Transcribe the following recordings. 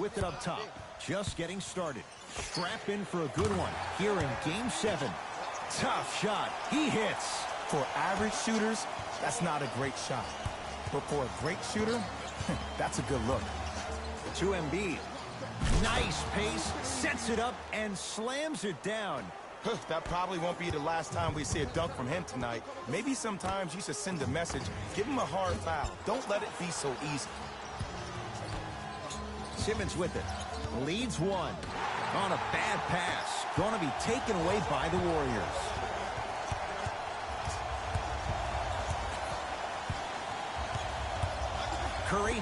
with it up top. Just getting started. Strap in for a good one here in Game 7. Tough shot. He hits. For average shooters, that's not a great shot. But for a great shooter, that's a good look. To Embiid. Nice pace. Sets it up and slams it down. That probably won't be the last time we see a dunk from him tonight. Maybe sometimes you should send a message. Give him a hard foul. Don't let it be so easy. Simmons with it. Leads one. On a bad pass. Going to be taken away by the Warriors. Curry.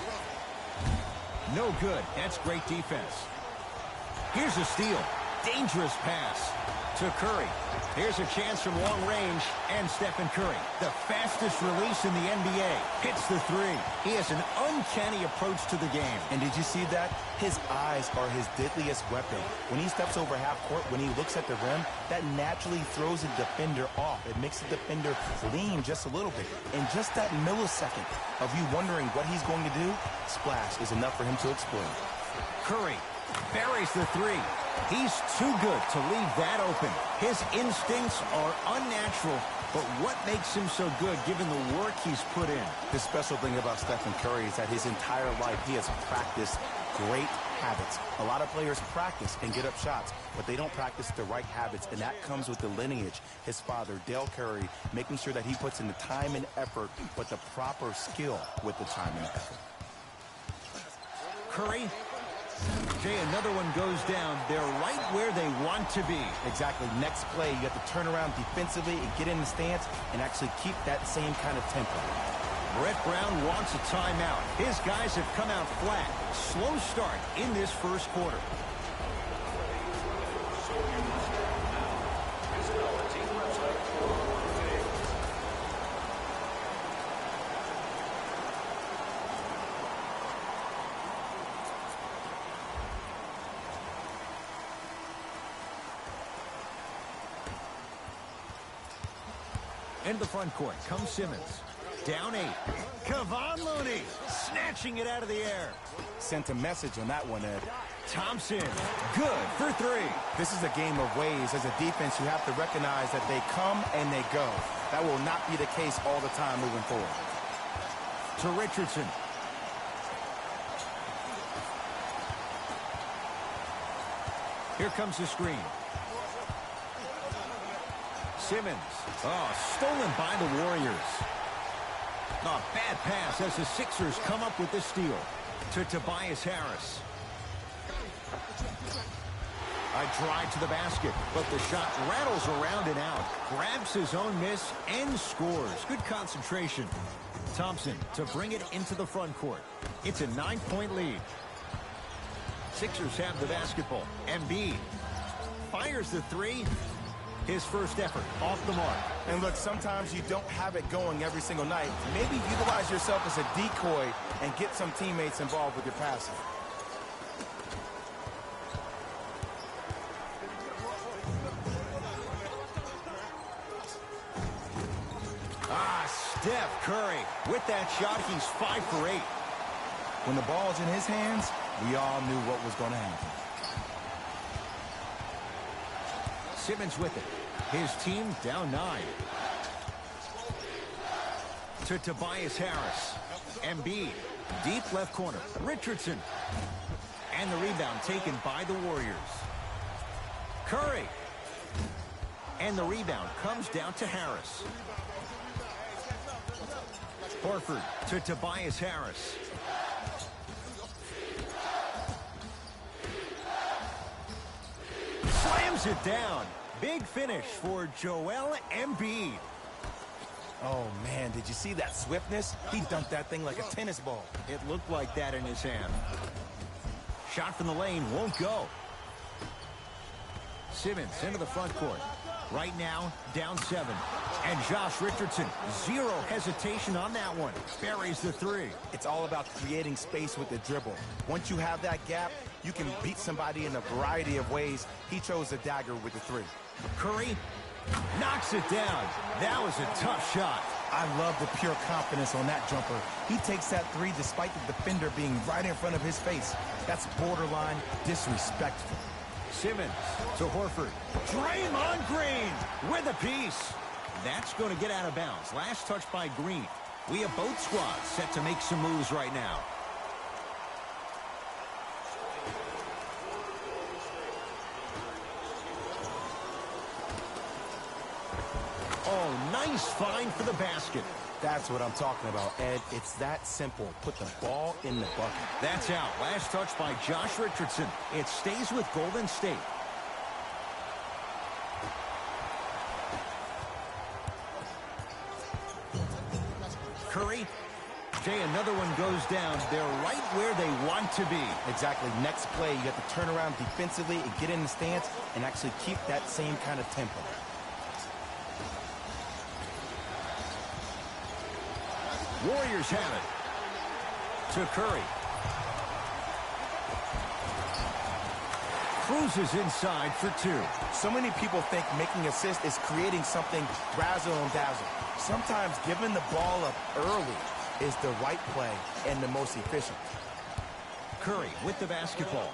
No good. That's great defense. Here's a steal. Dangerous pass to Curry. Here's a chance from long range, and Stephen Curry, the fastest release in the NBA, hits the three. He has an uncanny approach to the game. And did you see that? His eyes are his deadliest weapon. When he steps over half court, when he looks at the rim, that naturally throws the defender off. It makes the defender lean just a little bit. And just that millisecond of you wondering what he's going to do, splash is enough for him to explode. Curry buries the three. He's too good to leave that open. His instincts are unnatural, but what makes him so good given the work he's put in? The special thing about Stephen Curry is that his entire life he has practiced great habits. A lot of players practice and get up shots, but they don't practice the right habits, and that comes with the lineage. His father, Dale Curry, making sure that he puts in the time and effort, but the proper skill with the time and effort. Curry. Jay, another one goes down. They're right where they want to be. Exactly. Next play, you have to turn around defensively and get in the stance and actually keep that same kind of tempo. Brett Brown wants a timeout. His guys have come out flat. Slow start in this first quarter. Into the front court comes Simmons. Down 8. Kevon Looney snatching it out of the air. Sent a message on that one, Ed. Thompson, good for 3. This is a game of ways. As a defense, you have to recognize that they come and they go. That will not be the case all the time moving forward. To Richardson. Here comes the screen. Simmons. Oh, stolen by the Warriors. Oh, bad pass as the Sixers come up with the steal. To Tobias Harris. A drive to the basket, but the shot rattles around and out. Grabs his own miss and scores. Good concentration. Thompson to bring it into the front court. It's a 9-point lead. Sixers have the basketball. Embiid fires the 3. His first effort off the mark. And look, sometimes you don't have it going every single night. Maybe utilize yourself as a decoy and get some teammates involved with your passing. Steph Curry with that shot. He's 5 for 8. When the ball's in his hands, we all knew what was going to happen. Simmons with it. His team down 9. To Tobias Harris. Embiid. Deep left corner. Richardson. And the rebound taken by the Warriors. Curry. And the rebound comes down to Harris. Horford to Tobias Harris. Slams it down. Big finish for Joel Embiid. Oh, man, did you see that swiftness? He dunked that thing like a tennis ball. It looked like that in his hand. Shot from the lane won't go. Simmons into the front court. Right now, down 7. And Josh Richardson, 0 hesitation on that one. Buries the 3. It's all about creating space with the dribble. Once you have that gap, you can beat somebody in a variety of ways. He chose the dagger with the 3. Curry knocks it down. That was a tough shot. I love the pure confidence on that jumper. He takes that three despite the defender being right in front of his face. That's borderline disrespectful. Simmons to Horford. Draymond Green with a piece. That's going to get out of bounds. Last touch by Green. We have both squads set to make some moves right now. Oh, nice find for the basket. That's what I'm talking about, Ed. It's that simple. Put the ball in the bucket. That's out. Last touch by Josh Richardson. It stays with Golden State. Curry. Jay, another one goes down. They're right where they want to be. Exactly. Next play, you have to turn around defensively and get in the stance and actually keep that same kind of tempo. Warriors have it. To Curry. Cruises inside for two. So many people think making assists is creating something razzle and dazzle. Sometimes giving the ball up early is the right play and the most efficient. Curry with the basketball.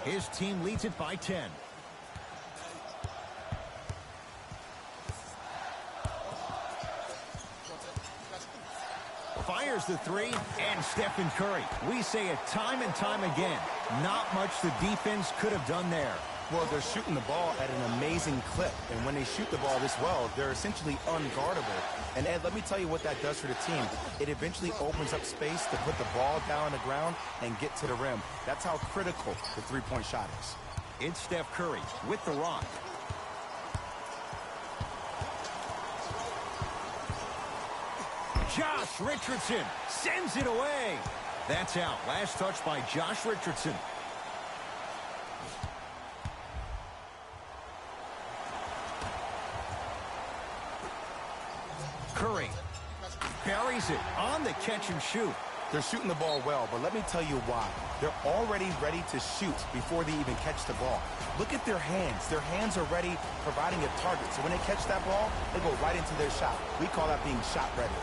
His team leads it by 10. Fires the three, and Stephen Curry. We say it time and time again. Not much the defense could have done there. Well, they're shooting the ball at an amazing clip, and when they shoot the ball this well, they're essentially unguardable. And Ed, let me tell you what that does for the team. It eventually opens up space to put the ball down on the ground and get to the rim. That's how critical the three-point shot is. It's Steph Curry with the rock. Josh Richardson sends it away. That's out. Last touch by Josh Richardson. Curry buries it on the catch and shoot. They're shooting the ball well, but let me tell you why. They're already ready to shoot before they even catch the ball. Look at their hands. Their hands are ready, providing a target. So when they catch that ball, they go right into their shot. We call that being shot ready.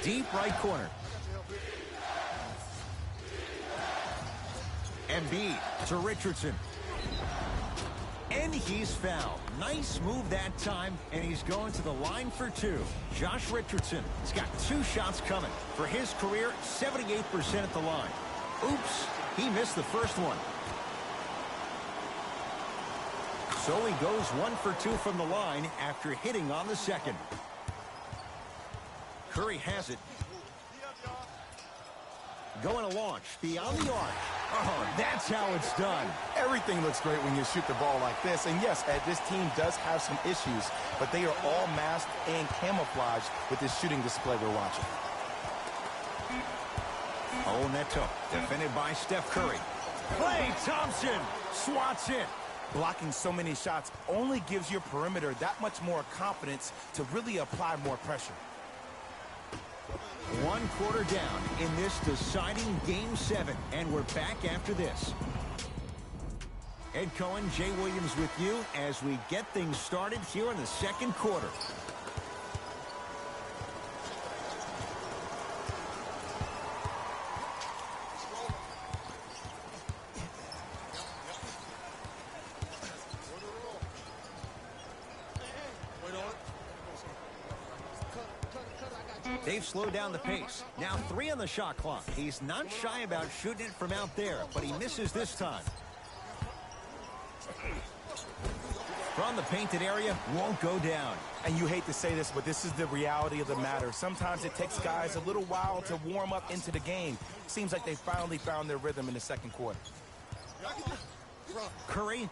Deep right corner. Embiid to Richardson. And he's fouled. Nice move that time, and he's going to the line for two. Josh Richardson has got two shots coming. For his career, 78% at the line. Oops, he missed the first one. So he goes 1 for 2 from the line after hitting on the second. Curry has it. Going to launch beyond the arc. Oh, that's how it's done. Everything looks great when you shoot the ball like this. And yes, Ed, this team does have some issues, but they are all masked and camouflaged with this shooting display we're watching. Oh, Neto, defended by Steph Curry. Klay Thompson swats it. Blocking so many shots only gives your perimeter that much more confidence to really apply more pressure. 1 quarter down in this deciding Game 7, and we're back after this. Ed Cohen, Jay Williams with you as we get things started here in the second quarter. They've slowed down the pace. Now 3 on the shot clock. He's not shy about shooting it from out there, but he misses this time. From the painted area, won't go down. And you hate to say this, but this is the reality of the matter. Sometimes it takes guys a little while to warm up into the game. Seems like they finally found their rhythm in the second quarter. Curry.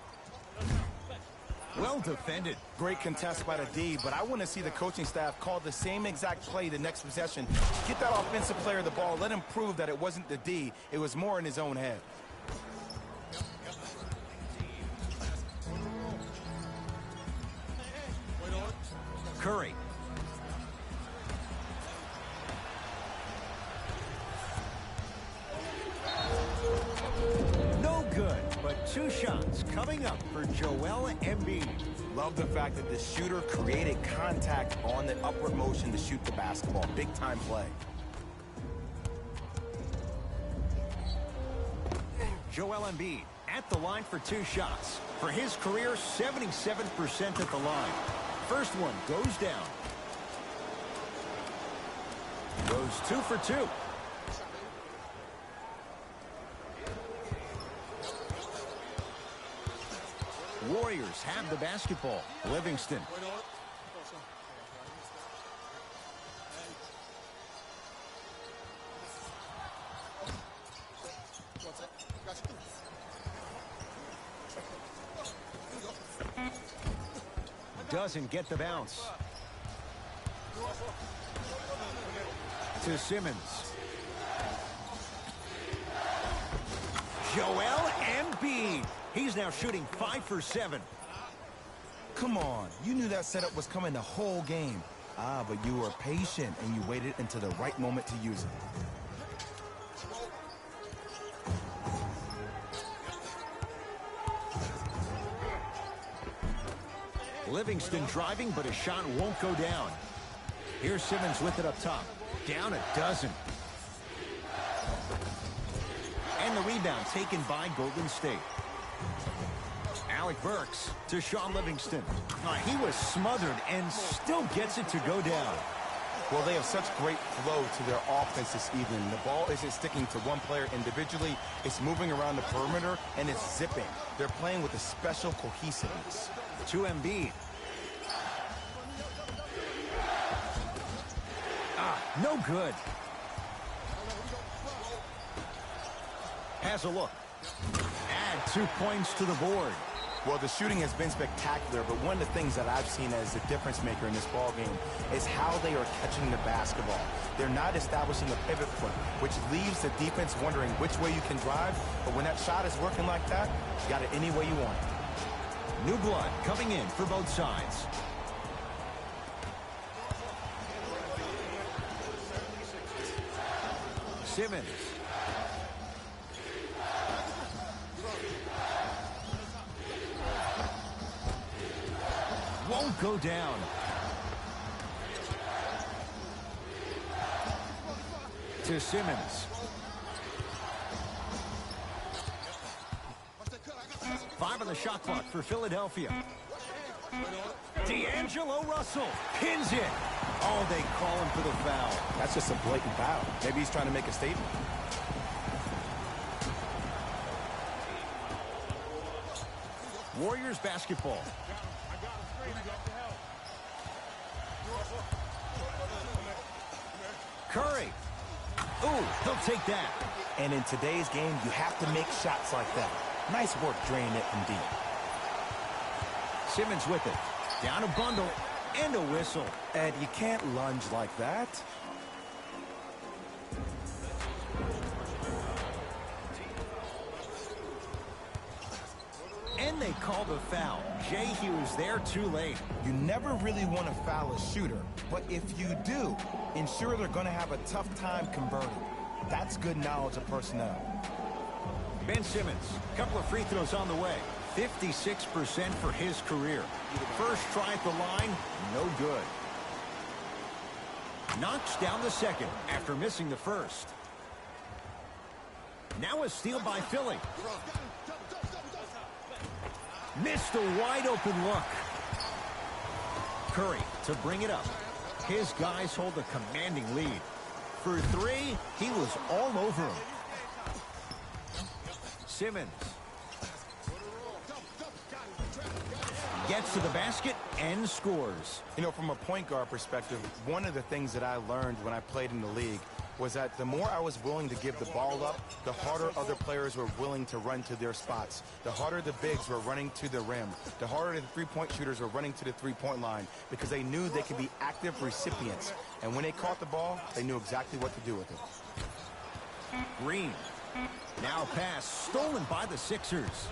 Well defended. Great contest by the D, but I want to see the coaching staff call the same exact play the next possession. Get that offensive player the ball. Let him prove that it wasn't the D. It was more in his own head. Curry. No good, but 2 shots coming up for Joel Embiid. Love the fact that the shooter created contact on the upward motion to shoot the basketball. Big time play. Joel Embiid at the line for 2 shots. For his career, 77% at the line. First one goes down. Goes 2 for 2. Warriors have the basketball. Livingston. Doesn't get the bounce. To Simmons. Joel Embiid. He's now shooting 5 for 7. Come on. You knew that setup was coming the whole game. But you were patient and you waited until the right moment to use it. Livingston driving, but a shot won't go down. Here's Simmons with it up top. Down a dozen. And the rebound taken by Golden State. Alec Burks to Shaun Livingston. He was smothered and still gets it to go down. Well, they have such great flow to their offense this evening. The ball isn't sticking to one player individually. It's moving around the perimeter, and it's zipping. They're playing with a special cohesiveness. To Embiid. No good. Has a look. Add 2 points to the board. Well, the shooting has been spectacular, but one of the things that I've seen as the difference maker in this ballgame is how they are catching the basketball. They're not establishing a pivot foot, which leaves the defense wondering which way you can drive, but when that shot is working like that, you got it any way you want it. New blood coming in for both sides. Simmons. Won't go down. To Simmons. 5 on the shot clock for Philadelphia. D'Angelo Russell pins it. Oh, they call him for the foul. That's just a blatant foul. Maybe he's trying to make a statement. Warriors basketball. Curry. Ooh, he'll take that. And in today's game, you have to make shots like that. Nice work draining it from deep. Simmons with it. Down a bundle and a whistle. And you can't lunge like that. And they call the foul. Jay, he was there too late. You never really want to foul a shooter, but if you do, ensure they're going to have a tough time converting. That's good knowledge of personnel. Ben Simmons, couple of free throws on the way. 56% for his career. First try at the line, no good. Knocks down the second after missing the first. Now a steal by Philly. Missed a wide open look. Curry to bring it up. His guys hold a commanding lead. For 3, he was all over him. Simmons. Gets to the basket and scores. You know, from a point guard perspective, one of the things that I learned when I played in the league was that the more I was willing to give the ball up, the harder other players were willing to run to their spots. The harder the bigs were running to the rim. The harder the three-point shooters were running to the three-point line because they knew they could be active recipients. And when they caught the ball, they knew exactly what to do with it. Green. Now pass stolen by the Sixers.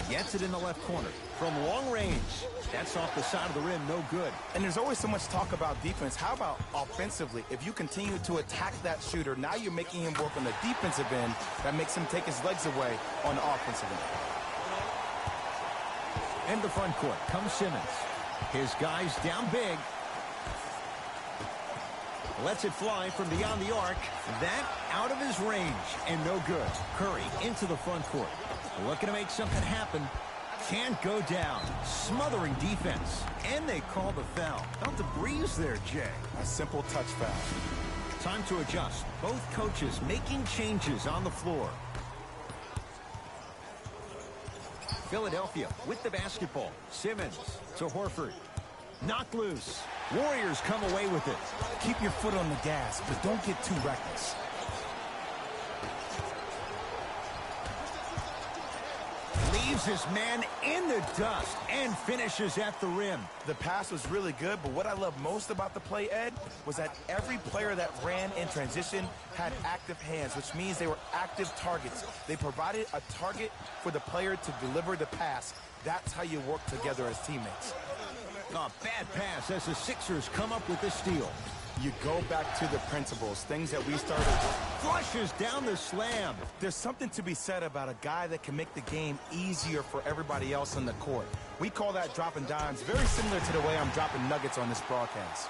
Gets it in the left corner. from long range. That's off the side of the rim, no good. And there's always so much talk about defense. How about offensively? If you continue to attack that shooter, now you're making him work on the defensive end. That makes him take his legs away on the offensive end. In the front court comes Simmons. His guys down big. Lets it fly from beyond the arc. That out of his range and no good. Curry into the front court. Looking to make something happen. Can't go down. Smothering defense. And they call the foul. Felt the breeze there, Jay. A simple touch foul. Time to adjust. Both coaches making changes on the floor. Philadelphia with the basketball. Simmons to Horford. Knocked loose. Warriors come away with it. Keep your foot on the gas, but don't get too reckless. Leaves his man in the dust and finishes at the rim. The pass was really good, but what I love most about the play, Ed, was that every player that ran in transition had active hands, which means they were active targets. They provided a target for the player to deliver the pass. That's how you work together as teammates. A bad pass as the Sixers come up with the steal. You go back to the principles, things that we started. Flushes down the slam. There's something to be said about a guy that can make the game easier for everybody else on the court. We call that dropping dimes, very similar to the way I'm dropping nuggets on this broadcast.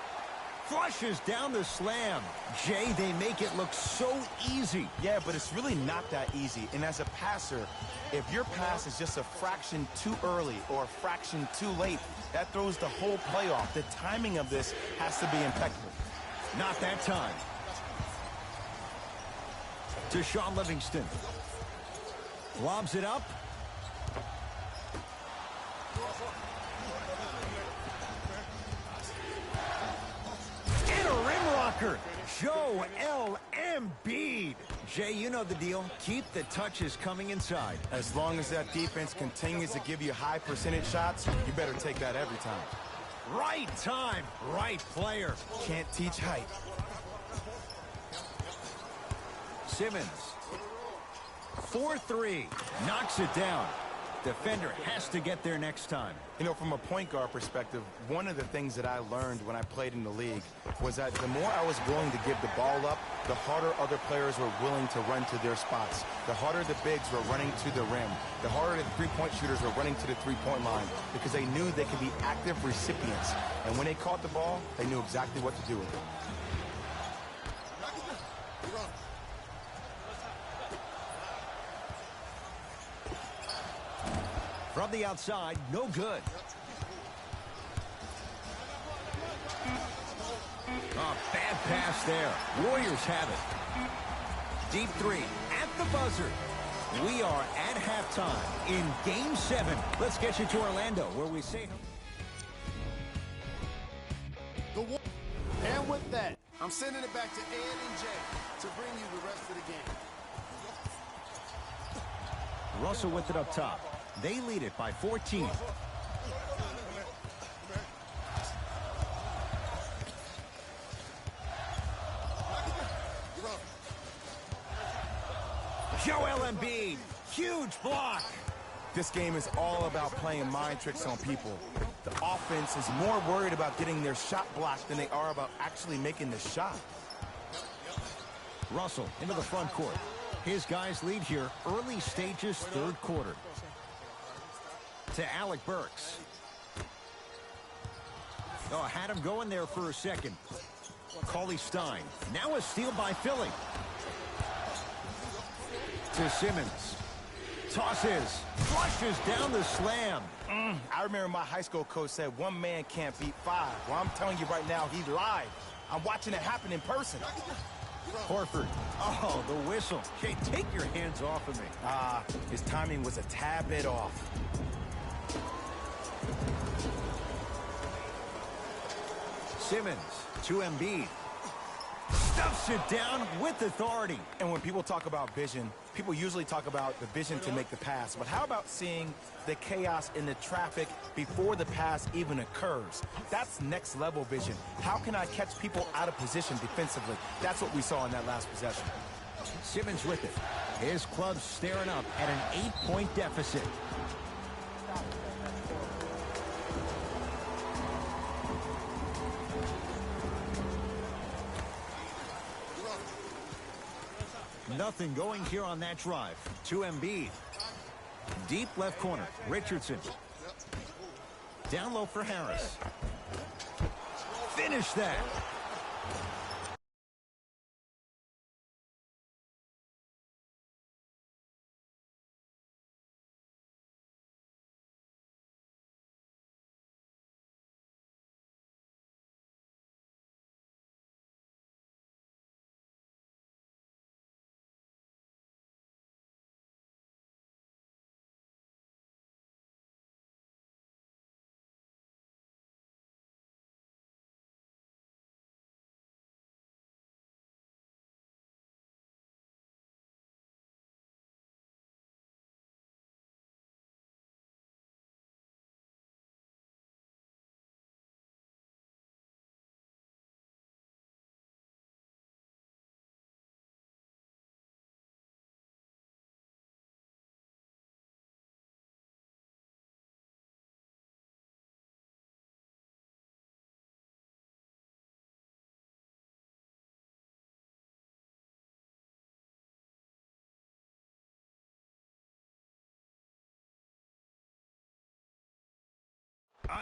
Flushes down the slam. Jay, they make it look so easy. Yeah, but it's really not that easy. And as a passer, if your pass is just a fraction too early or a fraction too late, that throws the whole play off. The timing of this has to be impeccable. Not that time. To Shaun Livingston. Lobs it up. And a rim rocker. Joel Embiid. Jay, you know the deal. Keep the touches coming inside. As long as that defense continues to give you high percentage shots, you better take that every time. Right time, right player. Can't teach height. Simmons. 4-3. Knocks it down. Defender has to get there next time. You know, from a point guard perspective, one of the things that I learned when I played in the league was that the more I was willing to give the ball up, the harder other players were willing to run to their spots. The harder the bigs were running to the rim. The harder the three-point shooters were running to the three-point line because they knew they could be active recipients. And when they caught the ball, they knew exactly what to do with it. From the outside, no good. Oh, bad pass there. Warriors have it. Deep three at the buzzer. We are at halftime in Game 7. Let's get you to Orlando, where we say... And with that, I'm sending it back to Ed and Jay to bring you the rest of the game. Russell with it up top. They lead it by 14. Joel Embiid, huge block. This game is all about playing mind tricks on people. The offense is more worried about getting their shot blocked than they are about actually making the shot. Russell into the front court. His guys lead here, early stages, third quarter. To Alec Burks. Oh, had him going there for a second. Cauley Stein. Now a steal by Philly. To Simmons. Tosses. Flushes down the slam. I remember my high school coach said one man can't beat five. Well, I'm telling you right now, he lied. I'm watching it happen in person. Horford. Oh, the whistle. Jay, take your hands off of me. His timing was a tad bit off. Simmons to Embiid. Stuffs it down with authority. And when people talk about vision, people usually talk about the vision to make the pass. But how about seeing the chaos in the traffic before the pass even occurs? That's next level vision. How can I catch people out of position defensively? That's what we saw in that last possession. Simmons with it. His club staring up at an 8-point deficit. Nothing going here on that drive. To Embiid. Deep left corner. Richardson. Down low for Harris. Finish that.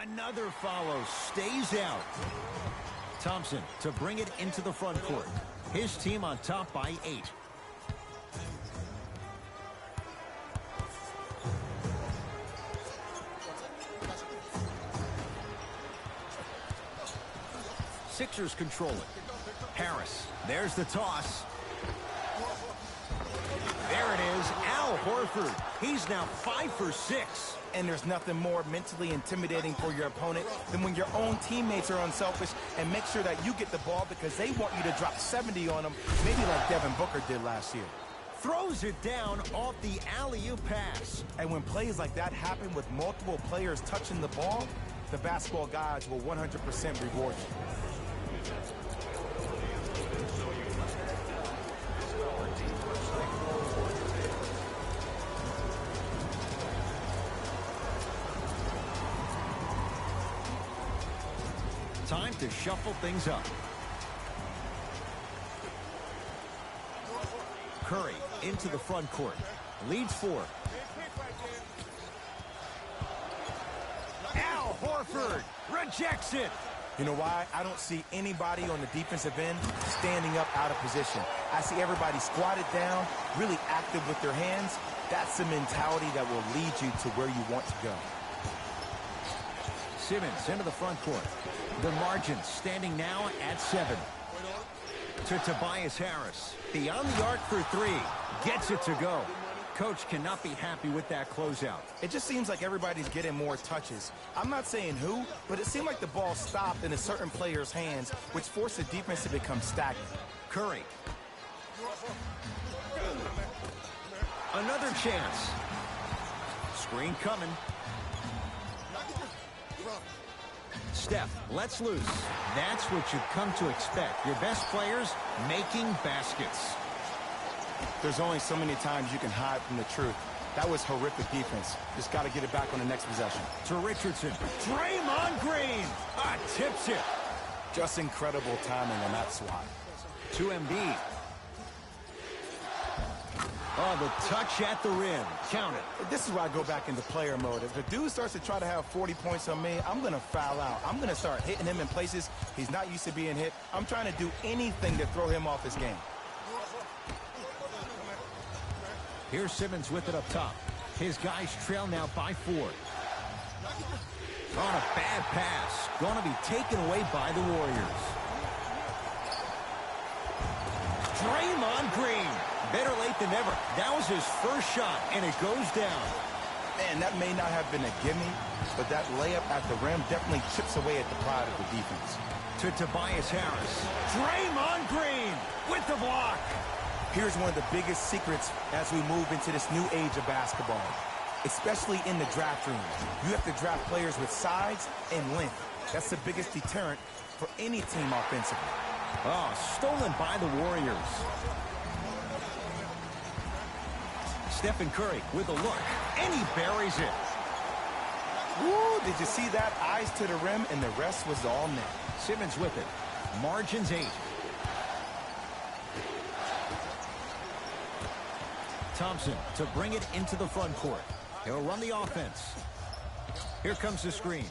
Another follow, stays out. Thompson to bring it into the front court. His team on top by 8. Sixers control it. Harris, there's the toss. There it is, Al Horford. He's now 5 for 6. And there's nothing more mentally intimidating for your opponent than when your own teammates are unselfish and make sure that you get the ball because they want you to drop 70 on them, maybe like Devin Booker did last year. Throws it down off the alley-oop pass. And when plays like that happen with multiple players touching the ball, the basketball gods will 100% reward you. Time to shuffle things up. Curry into the front court. Leads 4. Al Horford rejects it. You know why? I don't see anybody on the defensive end standing up out of position. I see everybody squatted down, really active with their hands. That's the mentality that will lead you to where you want to go. Simmons into the front court. The margin standing now at 7. To Tobias Harris. Beyond the arc for 3. Gets it to go. Coach cannot be happy with that closeout. It just seems like everybody's getting more touches. I'm not saying who, but it seemed like the ball stopped in a certain player's hands, which forced the defense to become stagnant. Curry. Another chance. Screen coming. Steph lets loose. That's what you've come to expect. Your best players making baskets. There's only so many times you can hide from the truth. That was horrific defense. Just got to get it back on the next possession. To Richardson. Draymond Green. Tips it. Just incredible timing on that swat. To Embiid. Oh, the touch at the rim. Count it. This is why I go back into player mode. If the dude starts to try to have 40 points on me, I'm going to foul out. I'm going to start hitting him in places he's not used to being hit. I'm trying to do anything to throw him off his game. Here's Simmons with it up top. His guys trail now by 4. On a bad pass. Going to be taken away by the Warriors. Draymond Green. Better late than never. That was his first shot, and it goes down. Man, that may not have been a gimme, but that layup at the rim definitely chips away at the pride of the defense. To Tobias Harris. Draymond Green with the block. Here's one of the biggest secrets as we move into this new age of basketball, especially in the draft room. You have to draft players with size and length. That's the biggest deterrent for any team offensively. Oh, stolen by the Warriors. Stephen Curry with a look, and he buries it. Woo, did you see that? Eyes to the rim, and the rest was all net. Simmons with it. Margins 8. Thompson to bring it into the front court. He'll run the offense. Here comes the screen.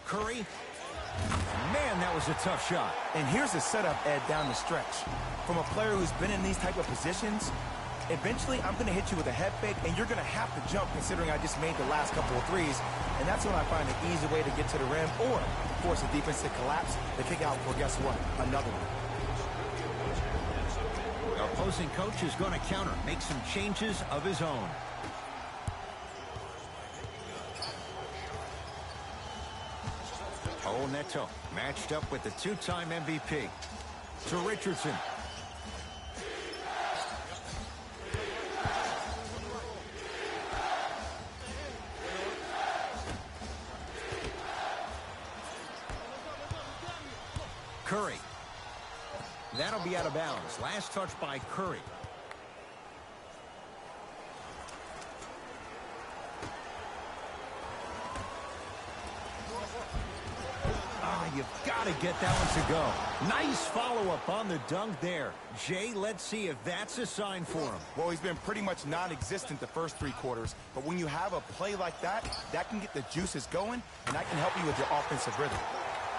Curry. Man, that was a tough shot. And here's the setup, Ed, down the stretch. From a player who's been in these type of positions, eventually I'm going to hit you with a head fake, and you're going to have to jump considering I just made the last couple of threes. And that's when I find an easy way to get to the rim or force the defense to collapse. They kick out for, guess what, another one. The opposing coach is going to counter, make some changes of his own. Oh, Neto matched up with the two-time MVP. To Richardson. Curry. That'll be out of bounds. Last touch by Curry. You've got to get that one to go. Nice follow-up on the dunk there. Jay, let's see if that's a sign for him. Well, he's been pretty much non-existent the first 3 quarters, but when you have a play like that, that can get the juices going, and that can help you with your offensive rhythm.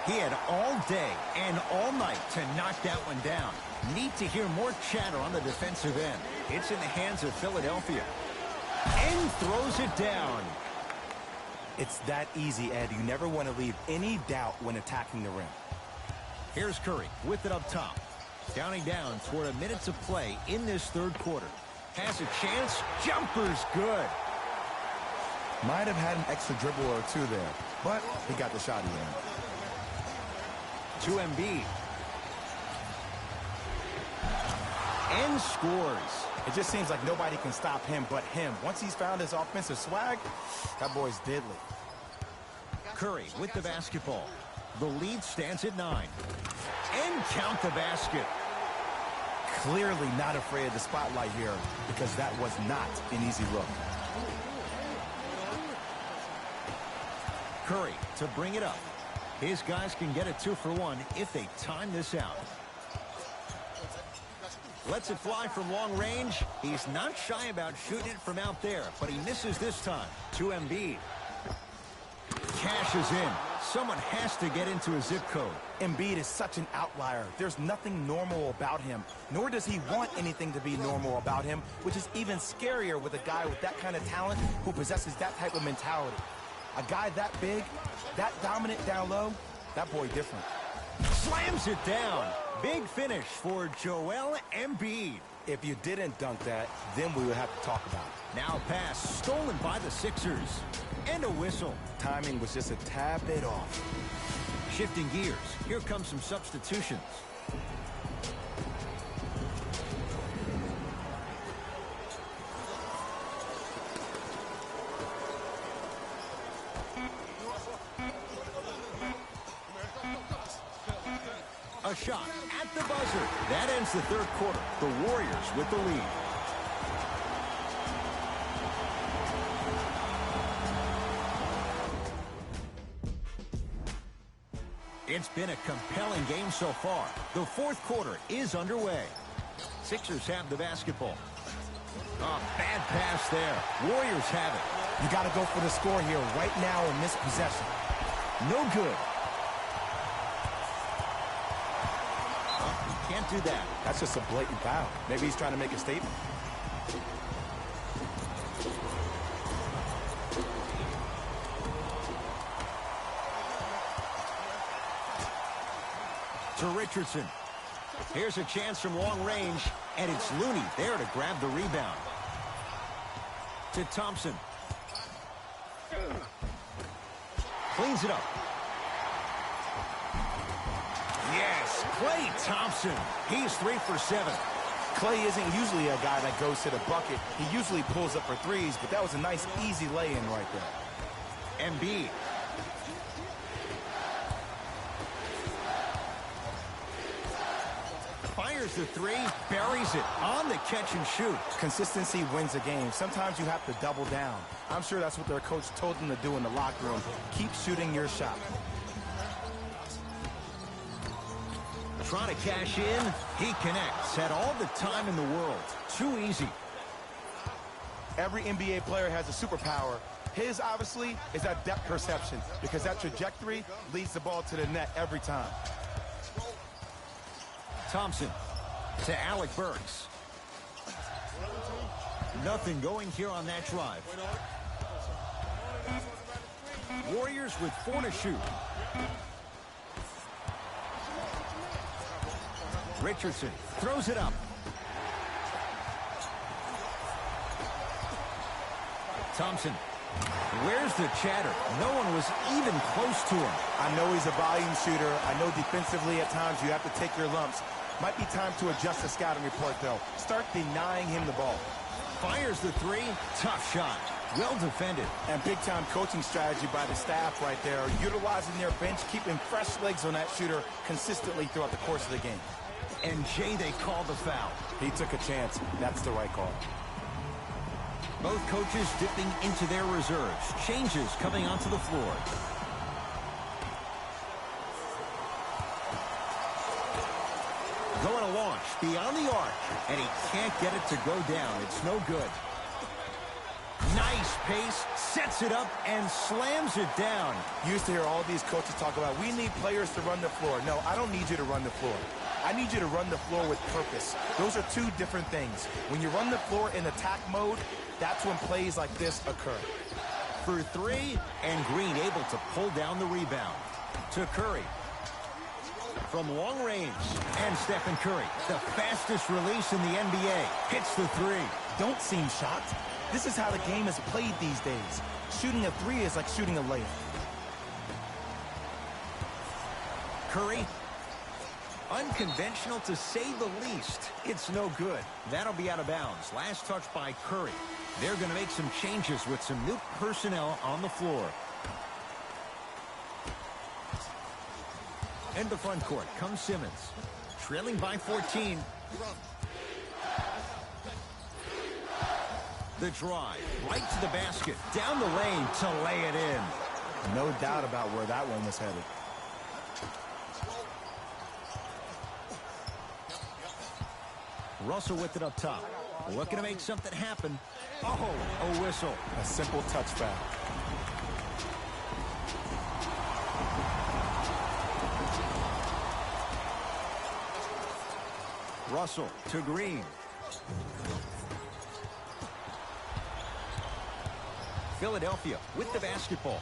He had all day and all night to knock that one down. Need to hear more chatter on the defensive end. It's in the hands of Philadelphia. And throws it down. It's that easy, Ed. You never want to leave any doubt when attacking the rim. Here's Curry with it up top. Counting down toward a minute to play in this third quarter. Has a chance. Jumper's good. Might have had an extra dribble or two there, but he got the shot in. To Embiid. And scores. It just seems like nobody can stop him but him. Once he's found his offensive swag, that boy's deadly. Curry with the basketball. The lead stands at 9. And count the basket. Clearly not afraid of the spotlight here because that was not an easy look. Curry to bring it up. His guys can get a 2 for 1 if they time this out. Lets it fly from long range. He's not shy about shooting it from out there, but he misses this time. To Embiid. Cashes in. Someone has to get into a zip code. Embiid is such an outlier. There's nothing normal about him, nor does he want anything to be normal about him, which is even scarier with a guy with that kind of talent who possesses that type of mentality. A guy that big, that dominant down low, that boy different. Slams it down. Big finish for Joel Embiid. If you didn't dunk that, then we would have to talk about it. Now pass stolen by the Sixers. And a whistle. Timing was just a tad bit off. Shifting gears. Here come some substitutions. A shot at the buzzer. That ends the third quarter. The Warriors with the lead. It's been a compelling game so far. The fourth quarter is underway. Sixers have the basketball. Oh, bad pass there. Warriors have it. You got to go for the score here right now in this possession. No good. Can't do that. That's just a blatant foul. Maybe he's trying to make a statement. To Richardson. Here's a chance from long range, and it's Looney there to grab the rebound. To Thompson. Cleans it up. Yes, Klay Thompson. He's 3 for 7. Klay isn't usually a guy that goes to the bucket. He usually pulls up for threes, but that was a nice, easy lay-in right there. Embiid. Fires the 3, buries it on the catch and shoot. Consistency wins a game. Sometimes you have to double down. I'm sure that's what their coach told them to do in the locker room. Keep shooting your shot. trying to cash in. He connects. Had all the time in the world. Too easy. Every NBA player has a superpower. His, obviously, is that depth perception, because that trajectory leads the ball to the net every time. Thompson to Alec Burks. Nothing going here on that drive. Warriors with 4 to shoot. Richardson throws it up. Thompson. Where's the chatter? No one was even close to him. I know he's a volume shooter. I know defensively at times you have to take your lumps. Might be time to adjust the scouting report, though. Start denying him the ball. Fires the 3. Tough shot. Well defended. And big-time coaching strategy by the staff right there. Utilizing their bench, keeping fresh legs on that shooter consistently throughout the course of the game. And Jay, they call the foul. He took a chance. That's the right call. Both coaches dipping into their reserves. Changes coming onto the floor. Going to launch beyond the arc. And he can't get it to go down. It's no good. Nice pace. Sets it up and slams it down. You used to hear all these coaches talk about, we need players to run the floor. No, I don't need you to run the floor. I need you to run the floor with purpose. Those are two different things. When you run the floor in attack mode, that's when plays like this occur. For 3, and Green able to pull down the rebound. To Curry. From long range. And Stephen Curry, the fastest release in the NBA. Hits the 3. Don't seem shocked. This is how the game is played these days. Shooting a 3 is like shooting a layup. Curry. Unconventional to say the least. It's no good. That'll be out of bounds. Last touch by Curry. They're going to make some changes with some new personnel on the floor. In the front court comes Simmons. Trailing by 14. The drive. Right to the basket. Down the lane to lay it in. No doubt about where that one was headed. Russell with it up top. Looking to make something happen. Oh, a whistle. A simple touch foul. Russell to Green. Philadelphia with the basketball.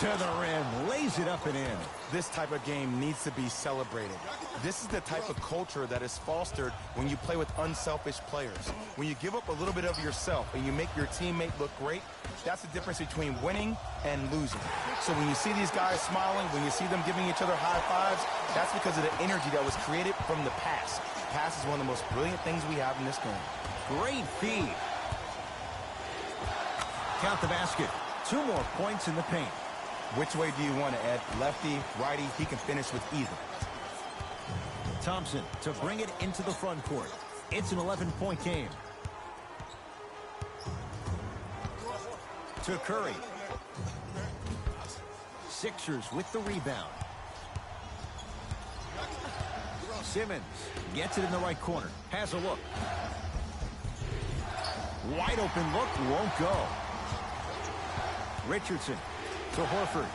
To the rim. Lays it up and in. This type of game needs to be celebrated. This is the type of culture that is fostered when you play with unselfish players. When you give up a little bit of yourself and you make your teammate look great, that's the difference between winning and losing. So when you see these guys smiling, when you see them giving each other high fives, that's because of the energy that was created from the pass. Pass is one of the most brilliant things we have in this game. Great feed. Count the basket. 2 more points in the paint. Which way do you want it, Ed? Lefty, righty, he can finish with either. Thompson to bring it into the front court. It's an 11-point game. To Curry. Sixers with the rebound. Simmons gets it in the right corner. Has a look. Wide open look, won't go. Richardson to Horford.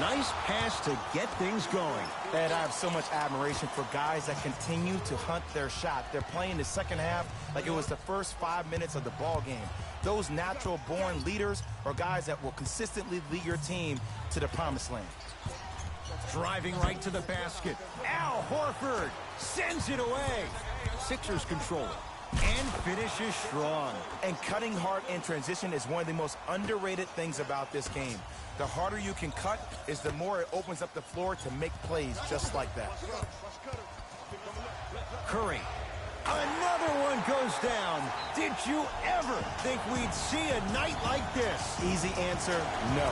Nice pass to get things going. Ed, I have so much admiration for guys that continue to hunt their shot. They're playing the second half like it was the first 5 minutes of the ball game. Those natural-born leaders are guys that will consistently lead your team to the promised land. Driving right to the basket. Al Horford sends it away. Sixers control it. And finishes strong. And cutting hard in transition is one of the most underrated things about this game. The harder you can cut is the more it opens up the floor to make plays just like that. Curry. Another one goes down. Did you ever think we'd see a night like this? Easy answer, no.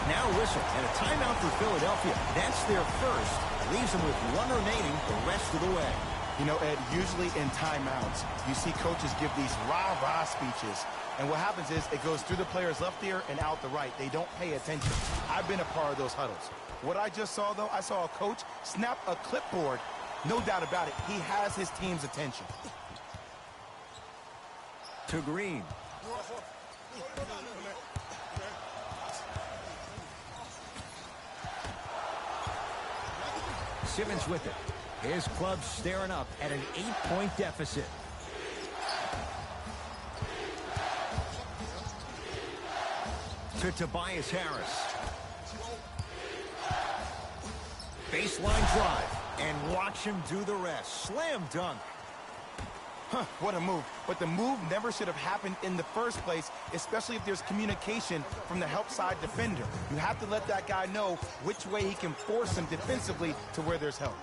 Now whistle and a timeout for Philadelphia. That's their first. Leaves them with 1 remaining the rest of the way. You know, Ed, usually in timeouts, you see coaches give these rah-rah speeches. And what happens is it goes through the player's left ear and out the right. They don't pay attention. I've been a part of those huddles. What I just saw, though, I saw a coach snap a clipboard. No doubt about it, he has his team's attention. To Green. Simmons with it. His club's staring up at an 8-point deficit. To Tobias Harris. Baseline drive. And watch him do the rest. Slam dunk. Huh, what a move. But the move never should have happened in the first place, especially if there's communication from the help side defender. You have to let that guy know which way he can force him defensively to where there's help.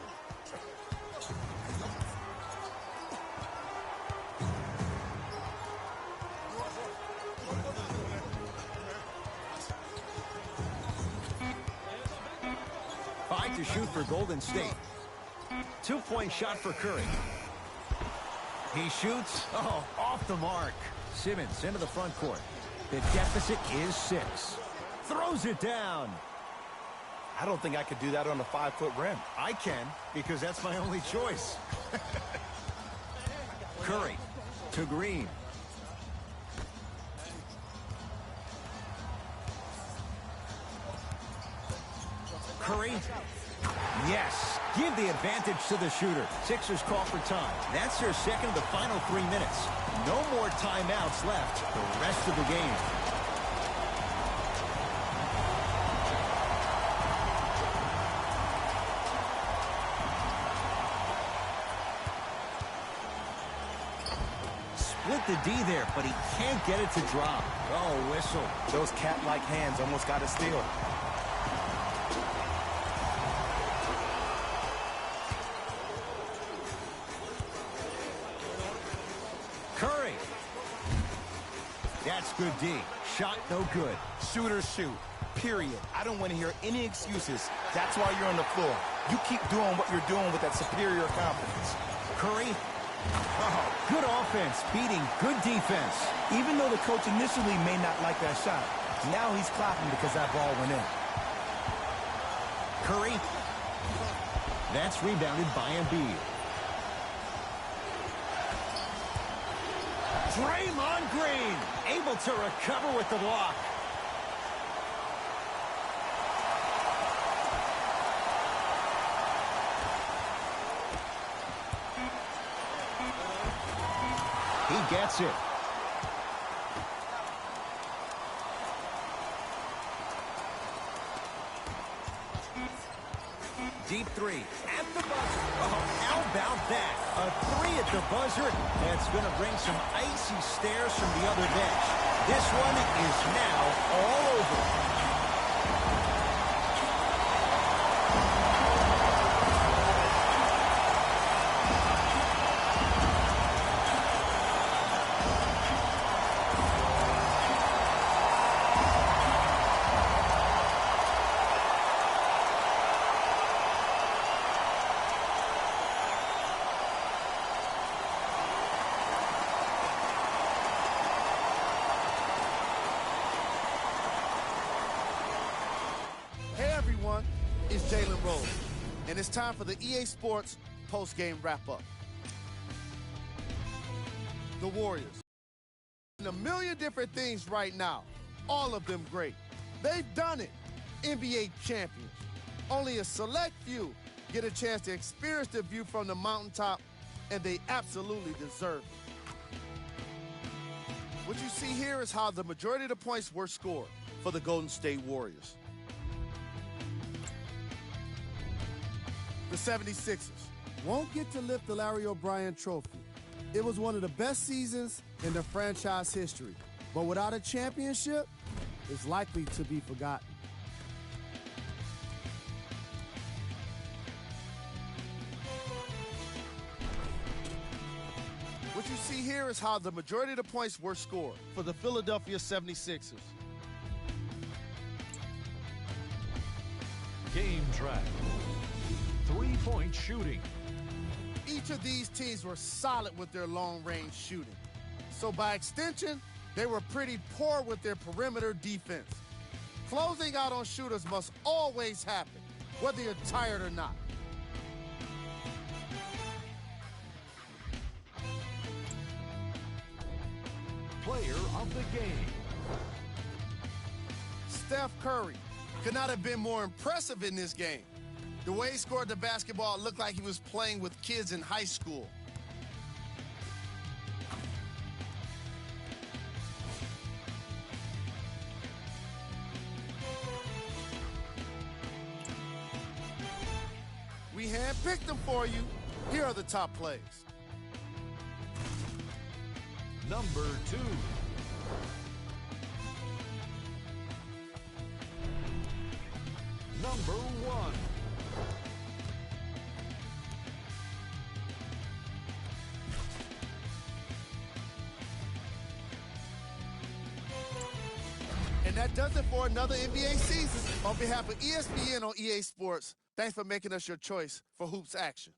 Five to shoot for Golden State. 2-point shot for Curry. He shoots. Oh, off the mark. Simmons into the front court. The deficit is 6. Throws it down. I don't think I could do that on a 5-foot rim. I can, because that's my only choice. Curry to Green. Curry. Yes. Give the advantage to the shooter. Sixers call for time. That's their second of the final 3 minutes. No more timeouts left the rest of the game. Split the D there, but he can't get it to drop. Oh, whistle. Those cat-like hands almost got a steal. Curry. That's good D. Shot no good. Shooters shoot. Period. I don't want to hear any excuses. That's why you're on the floor. You keep doing what you're doing with that superior confidence. Curry. Oh, good offense, beating good defense. Even though the coach initially may not like that shot, now he's clapping because that ball went in. Curry. That's rebounded by Embiid. Draymond Green able to recover with the block. He gets it. Deep three at the buzzer. Oh, how about that? A 3 at the buzzer. That's going to bring some icy stares from the other bench. This one is now all over. It's Jalen Rose, and it's time for the EA Sports post-game wrap-up. The Warriors. A million different things right now, all of them great. They've done it, NBA champions. Only a select few get a chance to experience the view from the mountaintop, and they absolutely deserve it. What you see here is how the majority of the points were scored for the Golden State Warriors. The 76ers won't get to lift the Larry O'Brien trophy. It was one of the best seasons in the franchise history, but without a championship, it's likely to be forgotten. What you see here is how the majority of the points were scored for the Philadelphia 76ers. Game track. 3-point shooting. Each of these teams were solid with their long-range shooting. So by extension, they were pretty poor with their perimeter defense. Closing out on shooters must always happen, whether you're tired or not. Player of the game. Steph Curry could not have been more impressive in this game. The way he scored the basketball looked like he was playing with kids in high school. We handpicked them for you. Here are the top plays. Number 2. Number 1. And that does it for another NBA season. On behalf of ESPN on EA Sports, thanks for making us your choice for hoops action.